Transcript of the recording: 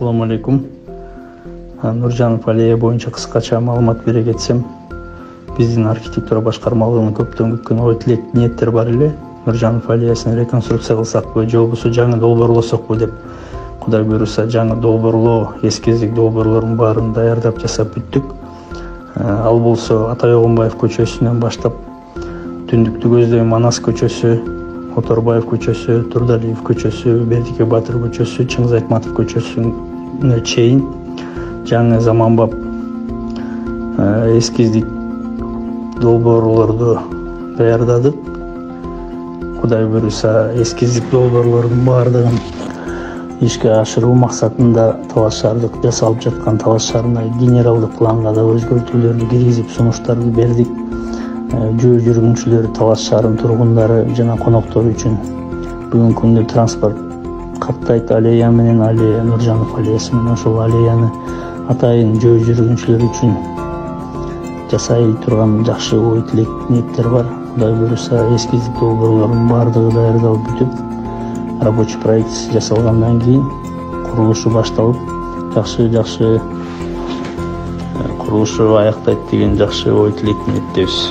Assalamu алейкум. Нуржанов аллея боюнча кыскача маалымат бере кетсем, биздин архитектура башкармалыгынын көптөн күткөн ой тилек ниеттер бар эле. Нуржанов аллеясын реконструкция кылсакпы, же болбосо жаңы долбоорлосокпу деп. Кудай буйруса жаңы долбоорлоо, эскиздик долбоорлордун баарын даярдап жасап бүттүк. Ал болсо Атай Огунбаев көчөсүнөн баштап түндүктү көздөй Манас көчөсү, Оторбаев көчөсү, Турдалиев көчөсү, Бердике Батыр көчөсү, Чыңгыз Айтматов көчөсүнө чейин жаңы заманбап эскиздик долбоорлорду даярдадык. Кудай буйруса эскиздик долбоорлордун баардыгын ишке ашыруу максатында талаш шаардык жасалып жаткан талаш шаарына генералдык планга да өзгөртүүлөрдү киргизип сунуштарды бердик. Жөө жүргүнчүлөр, талаш шаарынын тургундары жана коноктору үчүн бүгүнкү күндө транспорт каттайт. Аллея менен аллея, Нуржанов аллеясы менен ошол аллеяны атайын жөө жүргүнчүлөр үчүн жасай турган жакшы ой тилек ниеттер бар. Кудай буйруса эскиздик долбоорлордун баардыгы даярдалып бүтүп, рабочий проект жасалгандан кийин курулушу башталып, жакшы курулушу аяктайт деген жакшы ой тилек ниеттебиз.